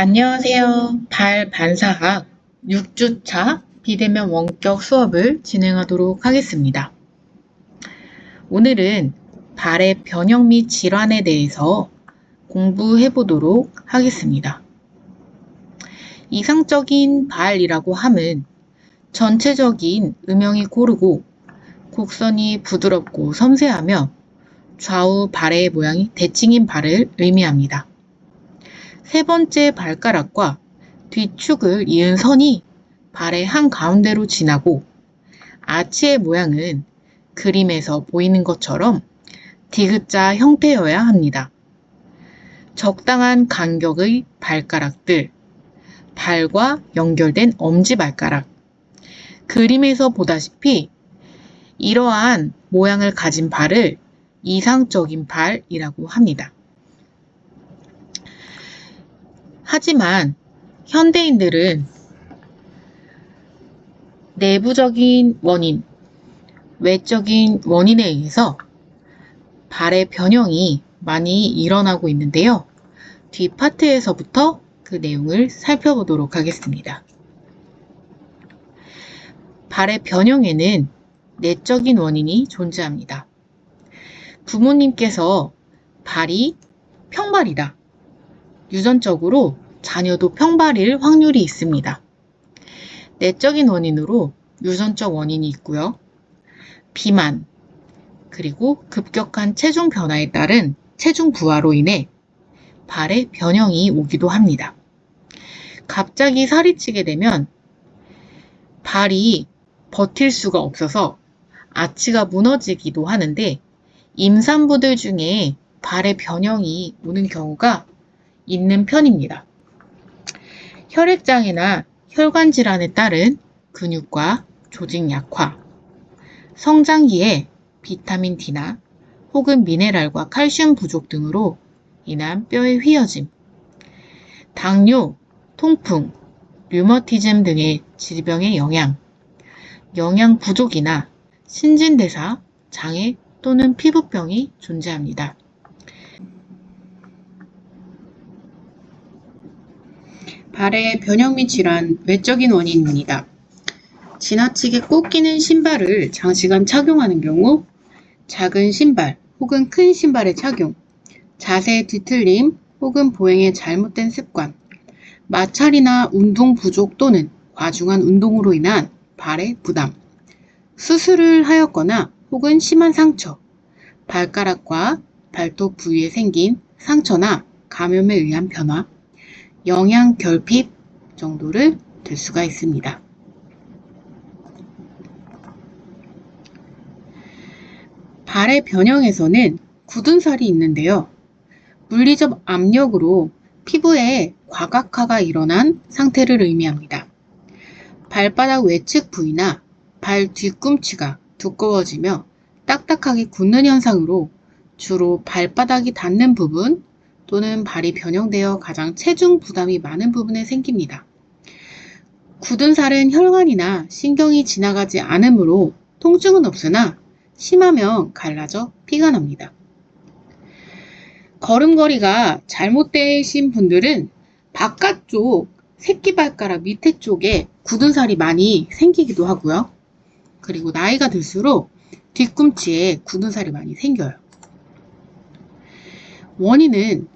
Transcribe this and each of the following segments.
안녕하세요. 발 반사학 6주차 비대면 원격 수업을 진행하도록 하겠습니다. 오늘은 발의 변형 및 질환에 대해서 공부해 보도록 하겠습니다. 이상적인 발이라고 함은 전체적인 음영이 고르고 곡선이 부드럽고 섬세하며 좌우 발의 모양이 대칭인 발을 의미합니다. 세 번째 발가락과 뒤축을 이은 선이 발의 한가운데로 지나고 아치의 모양은 그림에서 보이는 것처럼 디귿자 형태여야 합니다. 적당한 간격의 발가락들, 발과 연결된 엄지발가락, 그림에서 보다시피 이러한 모양을 가진 발을 이상적인 발이라고 합니다. 하지만 현대인들은 내부적인 원인, 외적인 원인에 의해서 발의 변형이 많이 일어나고 있는데요. 뒷파트에서부터 그 내용을 살펴보도록 하겠습니다. 발의 변형에는 내적인 원인이 존재합니다. 부모님께서 발이 평발이다. 유전적으로 자녀도 평발일 확률이 있습니다. 내적인 원인으로 유전적 원인이 있고요. 비만, 그리고 급격한 체중 변화에 따른 체중 부하로 인해 발의 변형이 오기도 합니다. 갑자기 살이 찌게 되면 발이 버틸 수가 없어서 아치가 무너지기도 하는데 임산부들 중에 발의 변형이 오는 경우가 있는 편입니다. 혈액장애나 혈관 질환에 따른 근육과 조직 약화, 성장기에 비타민 D나 혹은 미네랄과 칼슘 부족 등으로 인한 뼈의 휘어짐, 당뇨, 통풍, 류머티즘 등의 질병의 영양 부족이나 신진대사 장애 또는 피부병이 존재합니다. 발의 변형 및 질환, 외적인 원인입니다. 지나치게 꽂기는 신발을 장시간 착용하는 경우, 작은 신발 혹은 큰 신발의 착용, 자세 뒤틀림 혹은 보행의 잘못된 습관, 마찰이나 운동 부족 또는 과중한 운동으로 인한 발의 부담, 수술을 하였거나 혹은 심한 상처, 발가락과 발톱 부위에 생긴 상처나 감염에 의한 변화, 영양 결핍 정도를 들 수가 있습니다. 발의 변형에서는 굳은 살이 있는데요. 물리적 압력으로 피부에 과각화가 일어난 상태를 의미합니다. 발바닥 외측 부위나 발 뒤꿈치가 두꺼워지며 딱딱하게 굳는 현상으로 주로 발바닥이 닿는 부분 또는 발이 변형되어 가장 체중 부담이 많은 부분에 생깁니다. 굳은 살은 혈관이나 신경이 지나가지 않으므로 통증은 없으나 심하면 갈라져 피가 납니다. 걸음걸이가 잘못되신 분들은 바깥쪽 새끼발가락 밑에 쪽에 굳은 살이 많이 생기기도 하고요. 그리고 나이가 들수록 뒤꿈치에 굳은 살이 많이 생겨요. 원인은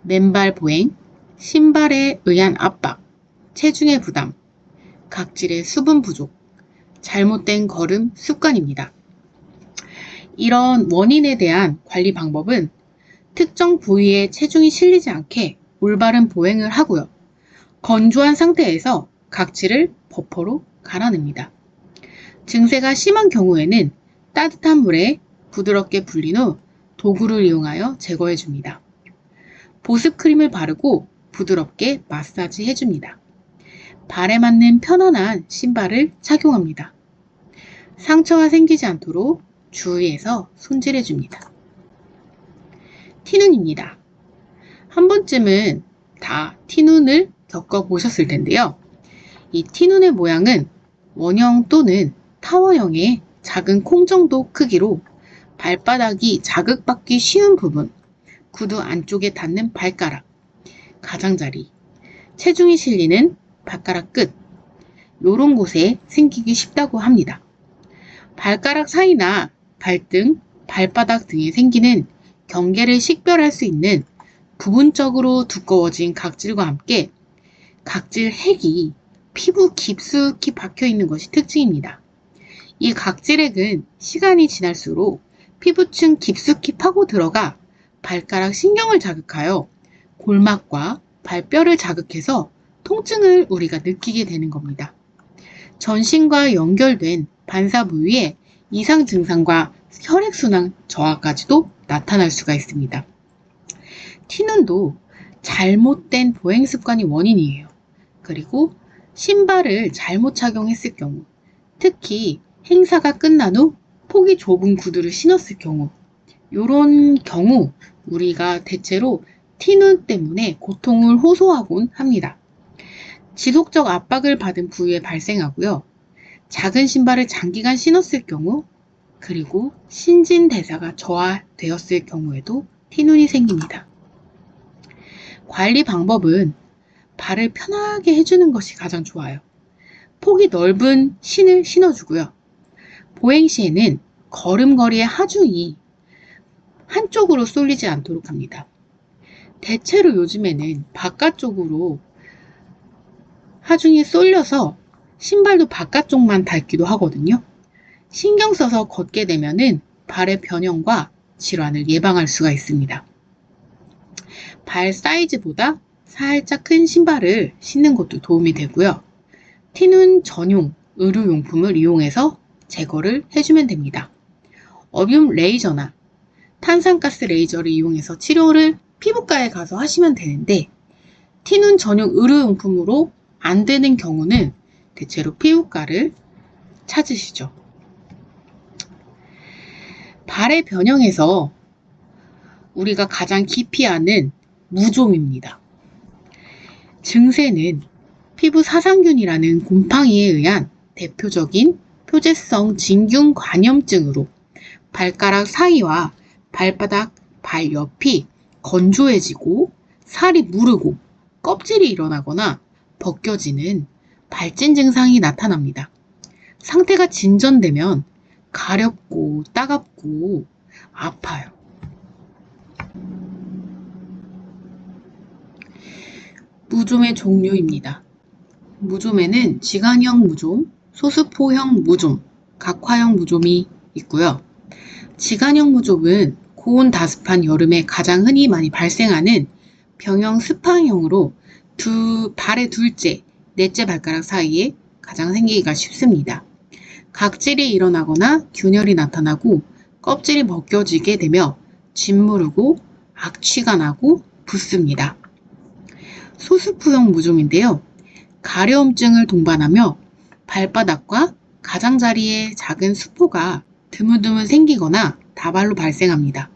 맨발 보행, 신발에 의한 압박, 체중의 부담, 각질의 수분 부족, 잘못된 걸음 습관입니다. 이런 원인에 대한 관리 방법은 특정 부위에 체중이 실리지 않게 올바른 보행을 하고요. 건조한 상태에서 각질을 버퍼로 갈아냅니다. 증세가 심한 경우에는 따뜻한 물에 부드럽게 불린 후 도구를 이용하여 제거해 줍니다. 보습 크림을 바르고 부드럽게 마사지 해줍니다. 발에 맞는 편안한 신발을 착용합니다. 상처가 생기지 않도록 주의해서 손질해 줍니다. 티눈입니다. 한 번쯤은 다 티눈을 겪어보셨을 텐데요. 이 티눈의 모양은 원형 또는 타원형의 작은 콩 정도 크기로 발바닥이 자극받기 쉬운 부분, 구두 안쪽에 닿는 발가락, 가장자리, 체중이 실리는 발가락 끝, 요런 곳에 생기기 쉽다고 합니다. 발가락 사이나 발등, 발바닥 등에 생기는 경계를 식별할 수 있는 부분적으로 두꺼워진 각질과 함께 각질 핵이 피부 깊숙이 박혀 있는 것이 특징입니다. 이 각질핵은 시간이 지날수록 피부층 깊숙이 파고 들어가 발가락 신경을 자극하여 골막과 발뼈를 자극해서 통증을 우리가 느끼게 되는 겁니다. 전신과 연결된 반사 부위에 이상 증상과 혈액순환 저하까지도 나타날 수가 있습니다. 티눈도 잘못된 보행 습관이 원인이에요. 그리고 신발을 잘못 착용했을 경우, 특히 행사가 끝난 후 폭이 좁은 구두를 신었을 경우, 이런 경우 우리가 대체로 티눈 때문에 고통을 호소하곤 합니다. 지속적 압박을 받은 부위에 발생하고요. 작은 신발을 장기간 신었을 경우, 그리고 신진대사가 저하되었을 경우에도 티눈이 생깁니다. 관리 방법은 발을 편하게 해주는 것이 가장 좋아요. 폭이 넓은 신을 신어주고요. 보행 시에는 걸음걸이의 하중이 한쪽으로 쏠리지 않도록 합니다. 대체로 요즘에는 바깥쪽으로 하중이 쏠려서 신발도 바깥쪽만 닳기도 하거든요. 신경 써서 걷게 되면은 발의 변형과 질환을 예방할 수가 있습니다. 발 사이즈보다 살짝 큰 신발을 신는 것도 도움이 되고요. 티눈 전용 의료용품을 이용해서 제거를 해주면 됩니다. 어뷸 레이저나 탄산가스 레이저를 이용해서 치료를 피부과에 가서 하시면 되는데, 티눈 전용 의료용품으로 안 되는 경우는 대체로 피부과를 찾으시죠. 발의 변형에서 우리가 가장 기피하는 무좀입니다. 증세는 피부 사상균이라는 곰팡이에 의한 대표적인 표재성 진균 간염증으로 발가락 사이와 발바닥, 발 옆이 건조해지고 살이 무르고 껍질이 일어나거나 벗겨지는 발진 증상이 나타납니다. 상태가 진전되면 가렵고 따갑고 아파요. 무좀의 종류입니다. 무좀에는 지간형 무좀, 소수포형 무좀, 각화형 무좀이 있고요. 지간형 무좀은 고온 다습한 여름에 가장 흔히 많이 발생하는 병형 스팡형으로 발의 둘째, 넷째 발가락 사이에 가장 생기기가 쉽습니다. 각질이 일어나거나 균열이 나타나고 껍질이 벗겨지게 되며 짓무르고 악취가 나고 붓습니다. 소수포형 무좀인데요. 가려움증을 동반하며 발바닥과 가장자리에 작은 수포가 드문드문 생기거나 다발로 발생합니다.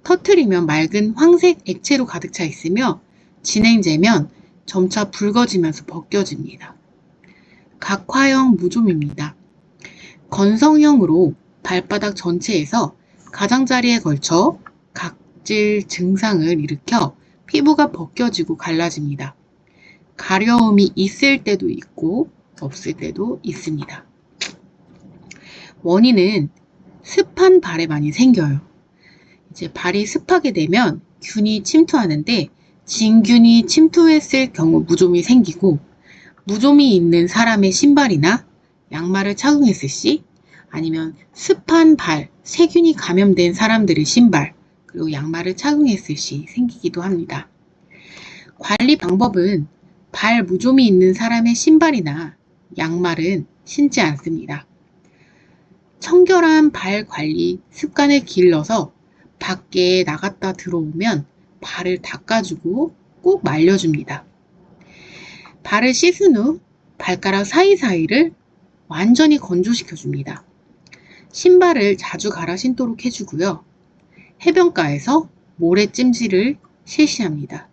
터트리면 맑은 황색 액체로 가득 차 있으며 진행되면 점차 붉어지면서 벗겨집니다. 각화형 무좀입니다. 건성형으로 발바닥 전체에서 가장자리에 걸쳐 각질 증상을 일으켜 피부가 벗겨지고 갈라집니다. 가려움이 있을 때도 있고 없을 때도 있습니다. 원인은 습한 발에 많이 생겨요. 이제 발이 습하게 되면 균이 침투하는데 진균이 침투했을 경우 무좀이 생기고, 무좀이 있는 사람의 신발이나 양말을 착용했을 시, 아니면 습한 발, 세균이 감염된 사람들의 신발, 그리고 양말을 착용했을 시 생기기도 합니다. 관리 방법은 발 무좀이 있는 사람의 신발이나 양말은 신지 않습니다. 청결한 발 관리 습관을 길러서 밖에 나갔다 들어오면 발을 닦아주고 꼭 말려줍니다. 발을 씻은 후 발가락 사이사이를 완전히 건조시켜줍니다. 신발을 자주 갈아 신도록 해주고요. 해변가에서 모래찜질을 실시합니다.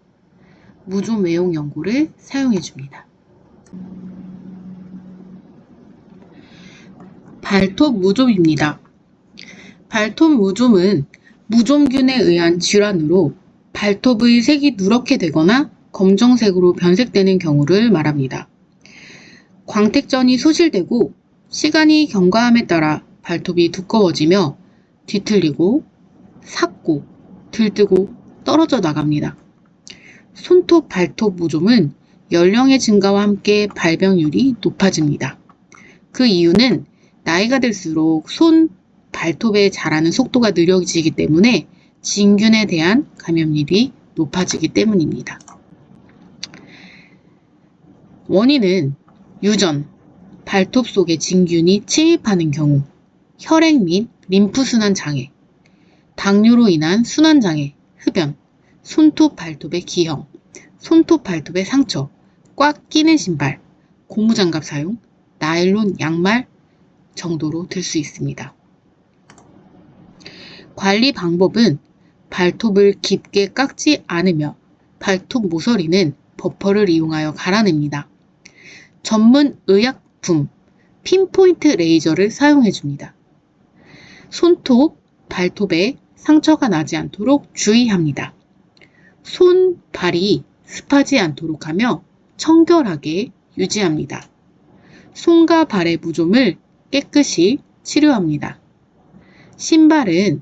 무좀 외용 연고를 사용해줍니다. 발톱 무좀입니다. 발톱 무좀은 무좀균에 의한 질환으로 발톱의 색이 누렇게 되거나 검정색으로 변색되는 경우를 말합니다. 광택전이 소실되고 시간이 경과함에 따라 발톱이 두꺼워지며 뒤틀리고 삭고 들뜨고 떨어져 나갑니다. 손톱 발톱 무좀은 연령의 증가와 함께 발병률이 높아집니다. 그 이유는 나이가 들수록 손 발톱의 자라는 속도가 느려지기 때문에 진균에 대한 감염률이 높아지기 때문입니다. 원인은 유전, 발톱 속에 진균이 침입하는 경우, 혈액 및 림프순환 장애, 당뇨로 인한 순환 장애, 흡연, 손톱 발톱의 기형, 손톱 발톱의 상처, 꽉 끼는 신발, 고무장갑 사용, 나일론 양말 정도로 들 수 있습니다. 관리 방법은 발톱을 깊게 깎지 않으며 발톱 모서리는 버퍼를 이용하여 갈아냅니다. 전문 의약품 핀포인트 레이저를 사용해 줍니다. 손톱, 발톱에 상처가 나지 않도록 주의합니다. 손, 발이 습하지 않도록 하며 청결하게 유지합니다. 손과 발의 무좀을 깨끗이 치료합니다. 신발은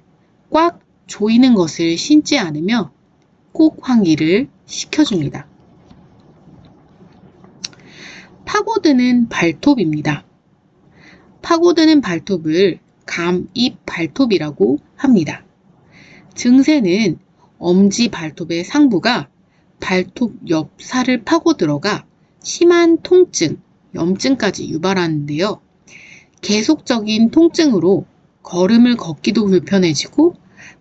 꽉 조이는 것을 신지 않으며 꼭 환기를 시켜줍니다. 파고드는 발톱입니다. 파고드는 발톱을 감입 발톱이라고 합니다. 증세는 엄지 발톱의 상부가 발톱 옆 살을 파고 들어가 심한 통증, 염증까지 유발하는데요. 계속적인 통증으로 걸음을 걷기도 불편해지고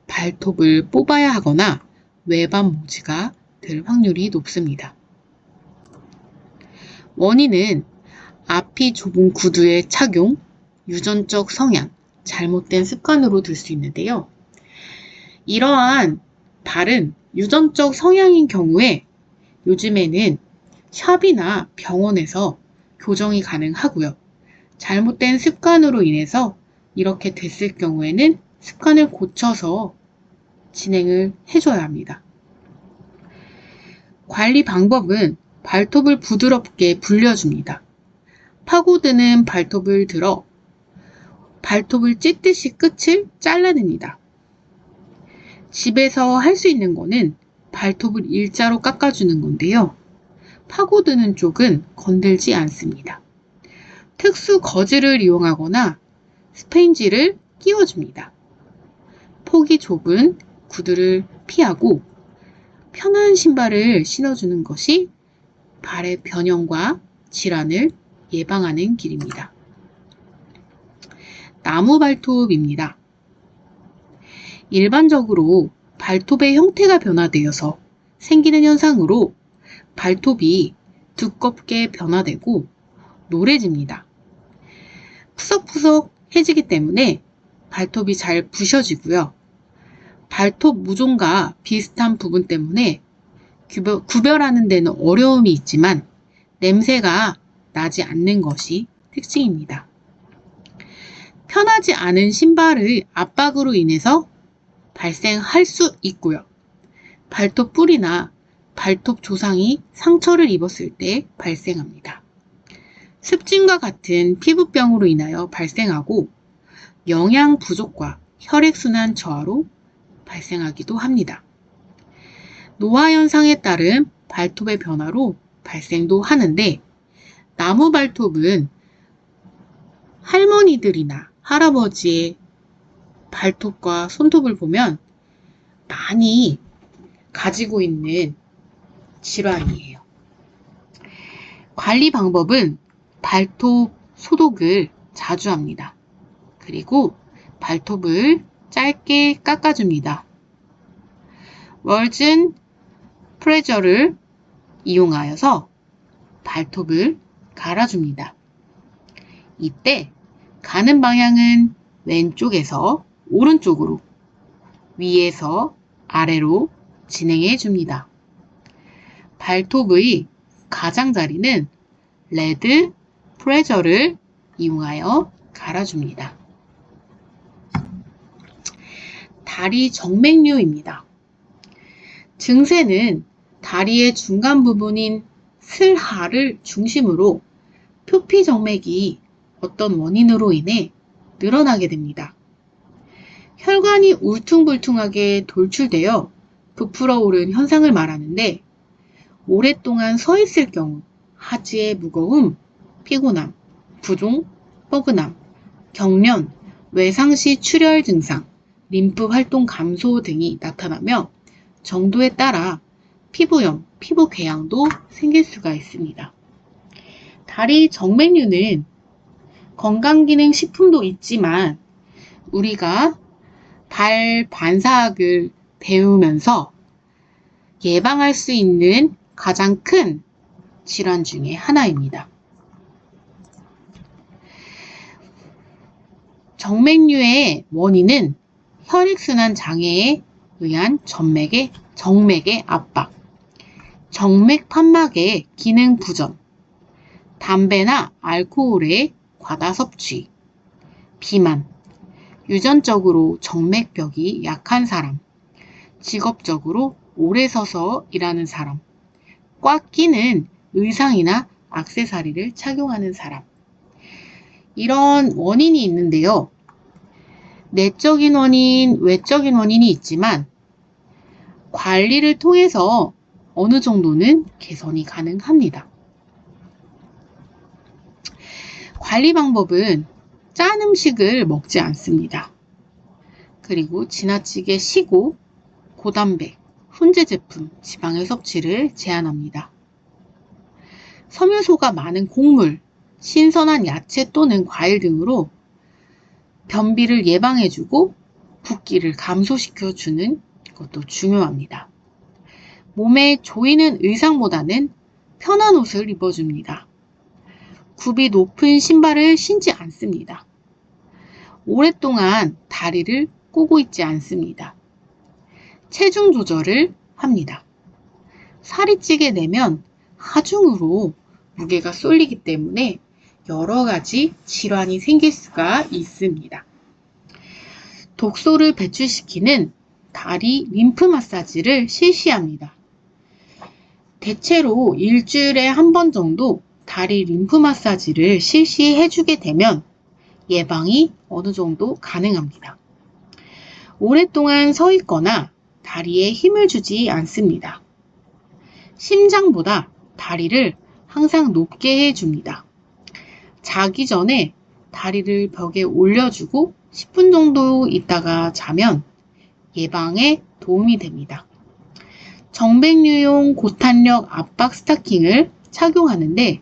발톱을 뽑아야 하거나 외반 모지가 될 확률이 높습니다. 원인은 앞이 좁은 구두의 착용, 유전적 성향, 잘못된 습관으로 들 수 있는데요. 이러한 발은 유전적 성향인 경우에 요즘에는 샵이나 병원에서 교정이 가능하고요. 잘못된 습관으로 인해서 이렇게 됐을 경우에는 습관을 고쳐서 진행을 해줘야 합니다. 관리 방법은 발톱을 부드럽게 불려줍니다. 파고드는 발톱을 들어 발톱을 찢듯이 끝을 잘라냅니다. 집에서 할 수 있는 거는 발톱을 일자로 깎아주는 건데요. 파고드는 쪽은 건들지 않습니다. 특수 거즈를 이용하거나 스펀지를 끼워줍니다. 폭이 좁은 구두를 피하고 편한 신발을 신어주는 것이 발의 변형과 질환을 예방하는 길입니다. 나무 발톱입니다. 일반적으로 발톱의 형태가 변화되어서 생기는 현상으로 발톱이 두껍게 변화되고 노래집니다. 푸석푸석해지기 때문에 발톱이 잘 부셔지고요. 발톱 무좀과 비슷한 부분 때문에 구별하는 데는 어려움이 있지만 냄새가 나지 않는 것이 특징입니다. 편하지 않은 신발의 압박으로 인해서 발생할 수 있고요. 발톱 뿌리나 발톱 조상이 상처를 입었을 때 발생합니다. 습진과 같은 피부병으로 인하여 발생하고 영양 부족과 혈액순환 저하로 발생하기도 합니다. 노화 현상에 따른 발톱의 변화로 발생도 하는데 나무 발톱은 할머니들이나 할아버지의 발톱과 손톱을 보면 많이 가지고 있는 질환이에요. 관리 방법은 발톱 소독을 자주 합니다. 그리고 발톱을 짧게 깎아줍니다. 월즌 프레저를 이용하여서 발톱을 갈아줍니다. 이때 가는 방향은 왼쪽에서 오른쪽으로, 위에서 아래로 진행해 줍니다. 발톱의 가장자리는 레드 프레저를 이용하여 갈아줍니다. 다리 정맥류입니다. 증세는 다리의 중간 부분인 슬하를 중심으로 표피정맥이 어떤 원인으로 인해 늘어나게 됩니다. 혈관이 울퉁불퉁하게 돌출되어 부풀어 오른 현상을 말하는데 오랫동안 서 있을 경우 하지의 무거움, 피곤함, 부종, 뻐근함, 경련, 외상시 출혈 증상, 림프 활동 감소 등이 나타나며 정도에 따라 피부염, 피부 궤양도 생길 수가 있습니다. 다리 정맥류는 건강기능 식품도 있지만 우리가 발 반사학을 배우면서 예방할 수 있는 가장 큰 질환 중에 하나입니다. 정맥류의 원인은 혈액순환 장애에 의한 정맥의 압박, 정맥 판막의 기능 부전, 담배나 알코올의 과다 섭취, 비만, 유전적으로 정맥벽이 약한 사람, 직업적으로 오래 서서 일하는 사람, 꽉 끼는 의상이나 액세서리를 착용하는 사람. 이런 원인이 있는데요. 내적인 원인, 외적인 원인이 있지만 관리를 통해서 어느 정도는 개선이 가능합니다. 관리 방법은 짠 음식을 먹지 않습니다. 그리고 지나치게 시고 고단백, 훈제 제품, 지방의 섭취를 제한합니다. 섬유소가 많은 곡물, 신선한 야채 또는 과일 등으로 변비를 예방해주고 붓기를 감소시켜주는 것도 중요합니다. 몸에 조이는 의상보다는 편한 옷을 입어줍니다. 굽이 높은 신발을 신지 않습니다. 오랫동안 다리를 꼬고 있지 않습니다. 체중 조절을 합니다. 살이 찌게 되면 하중으로 무게가 쏠리기 때문에 여러 가지 질환이 생길 수가 있습니다. 독소를 배출시키는 다리 림프 마사지를 실시합니다. 대체로 일주일에 한 번 정도 다리 림프 마사지를 실시해주게 되면 예방이 어느 정도 가능합니다. 오랫동안 서 있거나 다리에 힘을 주지 않습니다. 심장보다 다리를 항상 높게 해줍니다. 자기 전에 다리를 벽에 올려주고 10분 정도 있다가 자면 예방에 도움이 됩니다. 정맥류용 고탄력 압박 스타킹을 착용하는데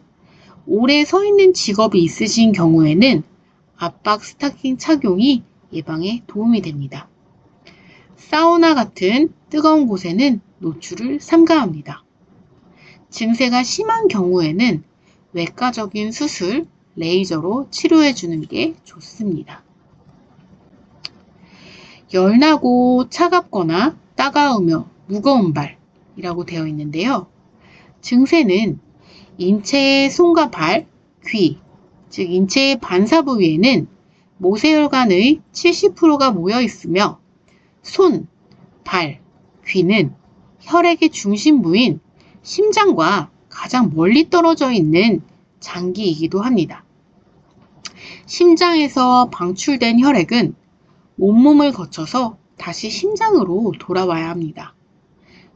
오래 서 있는 직업이 있으신 경우에는 압박 스타킹 착용이 예방에 도움이 됩니다. 사우나 같은 뜨거운 곳에는 노출을 삼가합니다. 증세가 심한 경우에는 외과적인 수술, 레이저로 치료해 주는 게 좋습니다. 열나고 차갑거나 따가우며 무거운 발이라고 되어 있는데요. 증세는 인체의 손과 발, 귀, 즉 인체의 반사 부위에는 모세혈관의 70%가 모여 있으며 손, 발, 귀는 혈액의 중심부인 심장과 가장 멀리 떨어져 있는 장기이기도 합니다. 심장에서 방출된 혈액은 온몸을 거쳐서 다시 심장으로 돌아와야 합니다.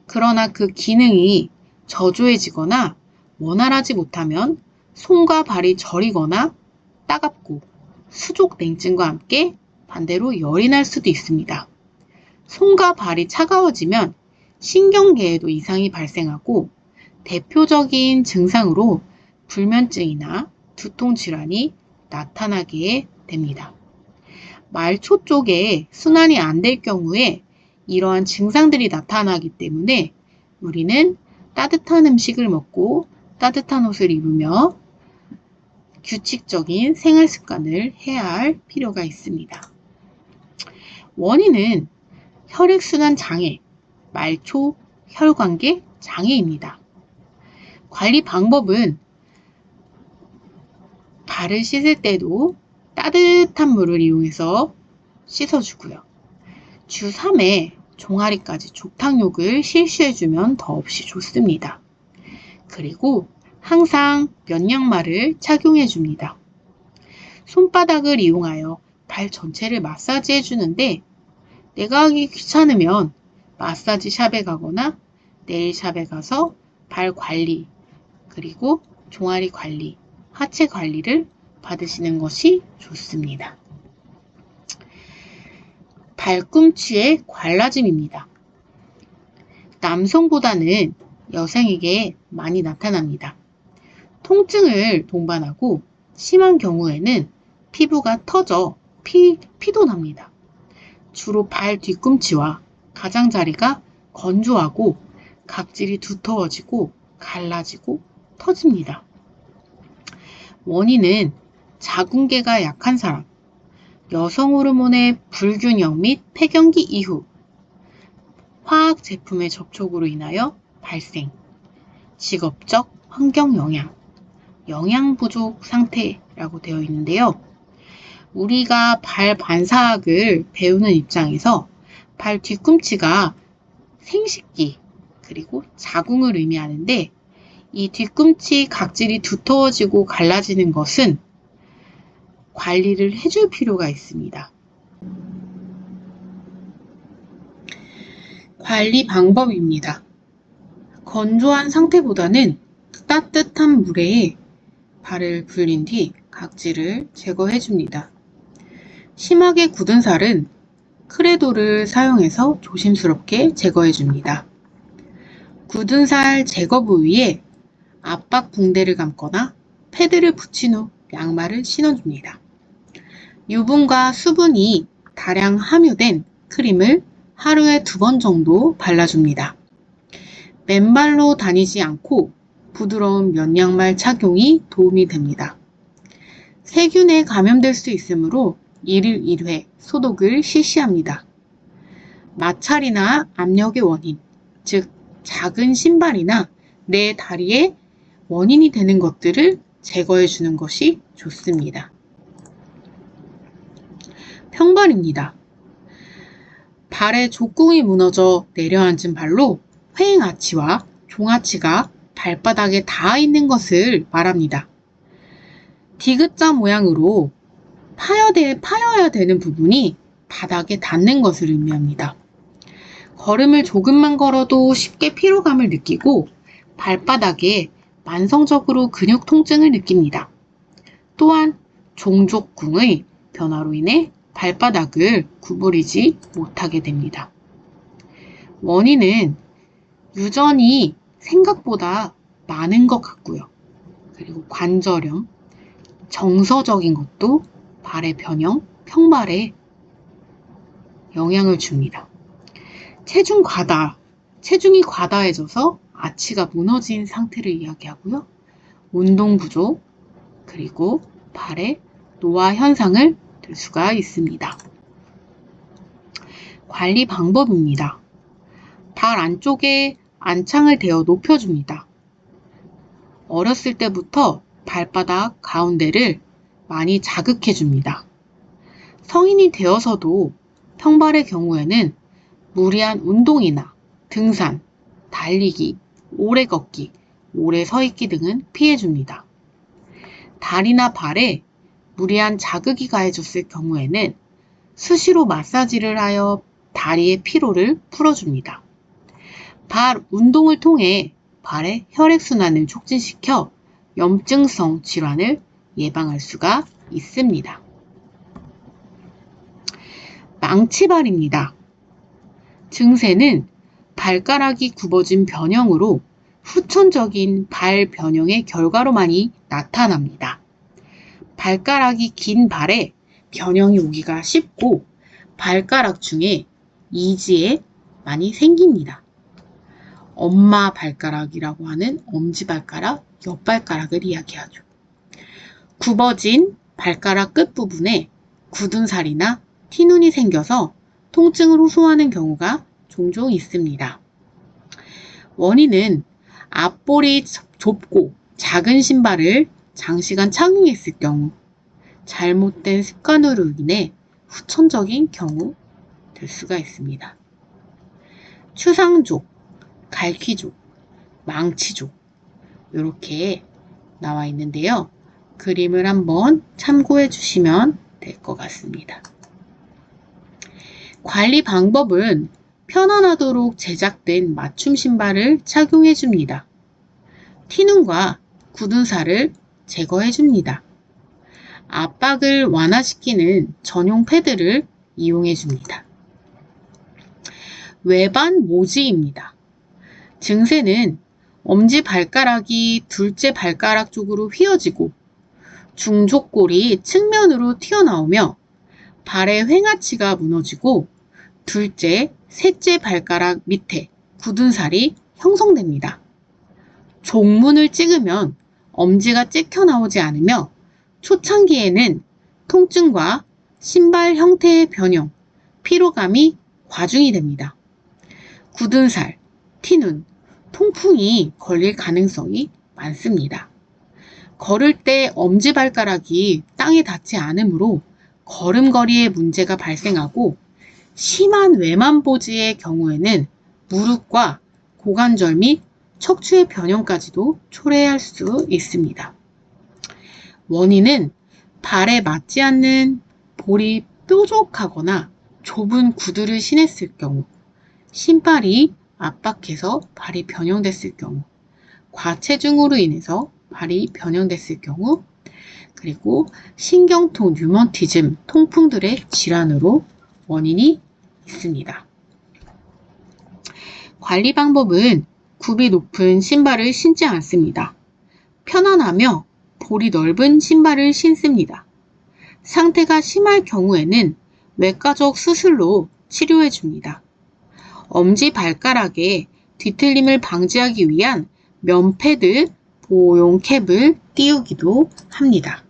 그러나 그 기능이 저조해지거나 원활하지 못하면 손과 발이 저리거나 따갑고 수족 냉증과 함께 반대로 열이 날 수도 있습니다. 손과 발이 차가워지면 신경계에도 이상이 발생하고 대표적인 증상으로 불면증이나 두통 질환이 나타나게 됩니다. 말초 쪽에 순환이 안 될 경우에 이러한 증상들이 나타나기 때문에 우리는 따뜻한 음식을 먹고 따뜻한 옷을 입으며 규칙적인 생활 습관을 해야 할 필요가 있습니다. 원인은 혈액순환 장애, 말초 혈관계 장애입니다. 관리 방법은 발을 씻을 때도 따뜻한 물을 이용해서 씻어주고요. 주 3회 종아리까지 족탕욕을 실시해주면 더없이 좋습니다. 그리고 항상 면 양말을 착용해줍니다. 손바닥을 이용하여 발 전체를 마사지해주는데 내가 하기 귀찮으면 마사지 샵에 가거나 네일샵에 가서 발 관리, 그리고 종아리 관리, 하체 관리를 받으시는 것이 좋습니다. 발꿈치의 관라짐입니다. 남성보다는 여성에게 많이 나타납니다. 통증을 동반하고 심한 경우에는 피부가 터져 피도 납니다. 주로 발 뒤꿈치와 가장자리가 건조하고 각질이 두터워지고 갈라지고 터집니다. 원인은 자궁계가 약한 사람, 여성 호르몬의 불균형 및 폐경기 이후, 화학 제품의 접촉으로 인하여 발생, 직업적 환경 영향, 영양 부족 상태라고 되어 있는데요. 우리가 발 반사학을 배우는 입장에서 발 뒤꿈치가 생식기 그리고 자궁을 의미하는데 이 뒤꿈치 각질이 두터워지고 갈라지는 것은 관리를 해줄 필요가 있습니다. 관리 방법입니다. 건조한 상태보다는 따뜻한 물에 발을 불린 뒤 각질을 제거해 줍니다. 심하게 굳은 살은 크레도를 사용해서 조심스럽게 제거해 줍니다. 굳은 살 제거 부위에 압박 붕대를 감거나 패드를 붙인 후 양말을 신어줍니다. 유분과 수분이 다량 함유된 크림을 하루에 2번 정도 발라줍니다. 맨발로 다니지 않고 부드러운 면 양말 착용이 도움이 됩니다. 세균에 감염될 수 있으므로 1일 1회 소독을 실시합니다. 마찰이나 압력의 원인, 즉 작은 신발이나 내 다리에 원인이 되는 것들을 제거해 주는 것이 좋습니다. 평발입니다. 발에 족궁이 무너져 내려앉은 발로 회행아치와 종아치가 발바닥에 닿아 있는 것을 말합니다. 디귿자 모양으로 파여야 되는 부분이 바닥에 닿는 것을 의미합니다. 걸음을 조금만 걸어도 쉽게 피로감을 느끼고 발바닥에 만성적으로 근육 통증을 느낍니다. 또한 종족궁의 변화로 인해 발바닥을 구부리지 못하게 됩니다. 원인은 유전이 생각보다 많은 것 같고요. 그리고 관절염, 정서적인 것도 발의 변형, 평발에 영향을 줍니다. 체중이 과다해져서 아치가 무너진 상태를 이야기하고요. 운동 부족, 그리고 발의 노화 현상을 들 수가 있습니다. 관리 방법입니다. 발 안쪽에 안창을 대어 높여줍니다. 어렸을 때부터 발바닥 가운데를 많이 자극해줍니다. 성인이 되어서도 평발의 경우에는 무리한 운동이나 등산, 달리기, 오래 걷기, 오래 서 있기 등은 피해줍니다. 다리나 발에 무리한 자극이 가해졌을 경우에는 수시로 마사지를 하여 다리의 피로를 풀어줍니다. 발 운동을 통해 발의 혈액순환을 촉진시켜 염증성 질환을 예방할 수가 있습니다. 망치발입니다. 증세는 발가락이 굽어진 변형으로 후천적인 발 변형의 결과로 많이 나타납니다. 발가락이 긴 발에 변형이 오기가 쉽고 발가락 중에 이지에 많이 생깁니다. 엄마 발가락이라고 하는 엄지발가락, 옆발가락을 이야기하죠. 굽어진 발가락 끝부분에 굳은 살이나 티눈이 생겨서 통증을 호소하는 경우가 종종 있습니다. 원인은 앞볼이 좁고 작은 신발을 장시간 착용했을 경우, 잘못된 습관으로 인해 후천적인 경우 될 수가 있습니다. 추상족, 갈퀴족, 망치족 이렇게 나와 있는데요. 그림을 한번 참고해 주시면 될 것 같습니다. 관리 방법은 편안하도록 제작된 맞춤 신발을 착용해 줍니다. 티눈과 굳은 살을 제거해 줍니다. 압박을 완화시키는 전용 패드를 이용해 줍니다. 외반 모지입니다. 증세는 엄지발가락이 둘째 발가락 쪽으로 휘어지고 중족골이 측면으로 튀어나오며 발의 횡하치가 무너지고 둘째, 셋째 발가락 밑에 굳은 살이 형성됩니다. 종문을 찍으면 엄지가 찍혀 나오지 않으며 초창기에는 통증과 신발 형태의 변형, 피로감이 과중이 됩니다. 굳은 살, 티눈, 통풍이 걸릴 가능성이 많습니다. 걸을 때 엄지발가락이 땅에 닿지 않으므로 걸음걸이에 문제가 발생하고 심한 외만보지의 경우에는 무릎과 고관절 및 척추의 변형까지도 초래할 수 있습니다. 원인은 발에 맞지 않는 볼이 뾰족하거나 좁은 구두를 신었을 경우, 신발이 압박해서 발이 변형됐을 경우, 과체중으로 인해서 발이 변형됐을 경우, 그리고 신경통, 류머티즘, 통풍들의 질환으로 원인이 있습니다. 관리 방법은 굽이 높은 신발을 신지 않습니다. 편안하며 볼이 넓은 신발을 신습니다. 상태가 심할 경우에는 외과적 수술로 치료해 줍니다. 엄지발가락의 뒤틀림을 방지하기 위한 면패드, 보호용 캡을 띄우기도 합니다.